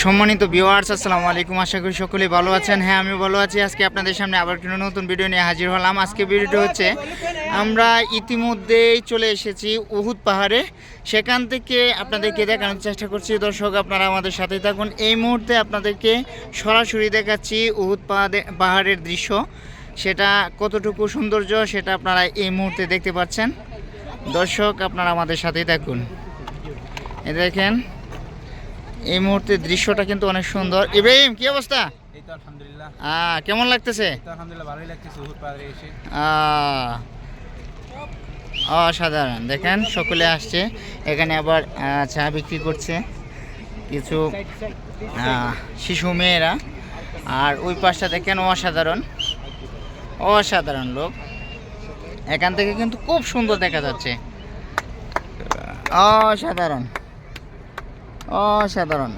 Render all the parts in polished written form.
সম্মানিত ভিউয়ার্স, আসসালামু আলাইকুম। আশা করি সকলেই ভালো আছেন। হ্যাঁ, আমি ভালো আছি। আজকে আপনাদের সামনে আবার একটা নতুন ভিডিও নিয়ে হাজির হলাম। আজকে ভিডিওটা হচ্ছে আমরা ইতিমধ্যেই চলে এসেছি উহুদ পাহাড়ে। সেখান থেকে আপনাদেরকে দেখানোর চেষ্টা করছি। দর্শক, আপনারা আমাদের সাথে থাকুন। এই মুহূর্তে আপনাদেরকে সরাসরি দেখাচ্ছি উহুদ পাহাড়ের দৃশ্য। সেটা কতটুকু সৌন্দর্য সেটা আপনারা এই মুহূর্তে দেখতে পাচ্ছেন। দর্শক, আপনারা আমাদের সাথেই থাকুন। এই দেখেন, এই মুহূর্তে দৃশ্যটা কিন্তু অনেক সুন্দর। ইব্রাহিম, কি অবস্থা? এই তো আলহামদুলিল্লাহ। কেমন লাগতেছে? এই তো আলহামদুলিল্লাহ, ভালোই লাগতেছে উহুদ পাহাড়ে এসে। অসাধারণ। দেখেন, সকলে আসছে এখানে। আবার চা বিক্রি করছে কিছু শিশু মেয়েরা। আর ওই পাশটা দেখেন, অসাধারণ অসাধারণ লোক। এখান থেকে কিন্তু খুব সুন্দর দেখা যাচ্ছে। অসাধারণ অসাধারণ।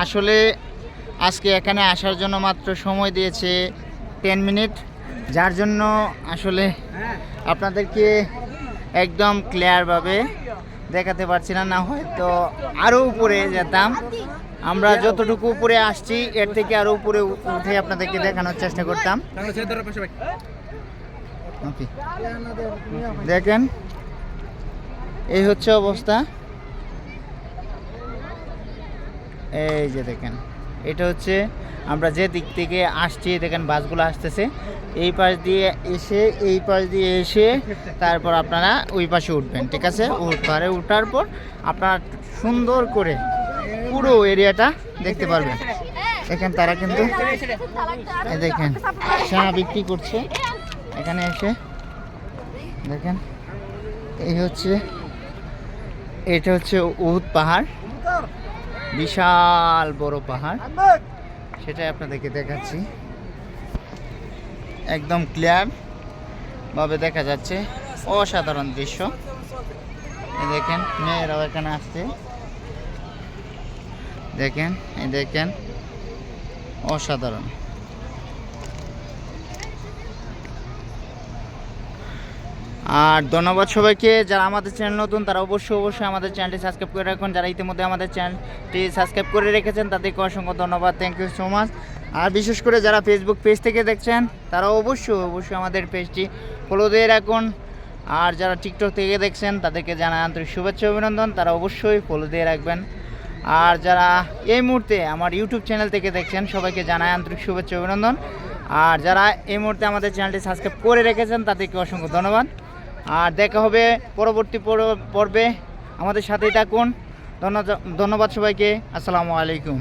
আসলে আজকে এখানে আসার জন্য মাত্র সময় দিয়েছে 10 মিনিট, যার জন্য আসলে আপনাদেরকে একদম ক্লিয়ারভাবে দেখাতে পারছি না। না হয়তো আরও উপরে যেতাম। আমরা যতটুকু উপরে আসছি এর থেকে আরও উপরে উঠে আপনাদেরকে দেখানোর চেষ্টা করতাম। ওকে, দেখেন, এই হচ্ছে অবস্থা। এই যে দেখেন, এটা হচ্ছে আমরা যে দিক থেকে আসছি। দেখেন, বাসগুলো আসতেছে এই পাশ দিয়ে এসে, এই পাশ দিয়ে এসে তারপর আপনারা ওই পাশে উঠবেন। ঠিক আছে? পাহাড়ে উঠার পর আপনারা সুন্দর করে পুরো এরিয়াটা দেখতে পারবেন। দেখেন, তারা কিন্তু দেখেন চা বিক্রি করছে এখানে এসে। দেখেন, এটা হচ্ছে উহুদ পাহাড়, বিশাল বড় পাহাড়। সেটাই আপনাদেরকে দেখাচ্ছি। একদম ক্লিয়ার ভাবে দেখা যাচ্ছে। অসাধারণ দৃশ্য। দেখেন, মেয়েরাও এখানে আসছে। দেখেন, এই দেখেন, অসাধারণ। আর ধন্যবাদ সবাইকে। যারা আমাদের চ্যানেল নতুন তারা অবশ্যই আমাদের চ্যানেলটি সাবস্ক্রাইব করে রাখুন। যারা ইতিমধ্যে আমাদের চ্যানেলটি সাবস্ক্রাইব করে রেখেছেন তাদেরকে অসংখ্য ধন্যবাদ। Thank you so much. আর বিশেষ করে যারা ফেসবুক পেজ থেকে দেখছেন তারা অবশ্যই আমাদের পেজটি ফলো দিয়ে রাখুন। আর যারা টিকটক থেকে দেখছেন তাদেরকে জানাই আন্তরিক শুভেচ্ছা অভিনন্দন। তারা অবশ্যই ফলো দিয়ে রাখবেন। আর যারা এই মুহূর্তে আমার ইউটিউব চ্যানেল থেকে দেখছেন সবাইকে জানাই আন্তরিক শুভেচ্ছা অভিনন্দন। আর যারা এই মুহূর্তে আমাদের চ্যানেলটি সাবস্ক্রাইব করে রেখেছেন তাদেরকে অসংখ্য ধন্যবাদ। আর দেখা হবে পরবর্তী পর্বে। আমাদের সাথেই থাকুন। ধন্যবাদ সবাইকে। আসসালামু আলাইকুম।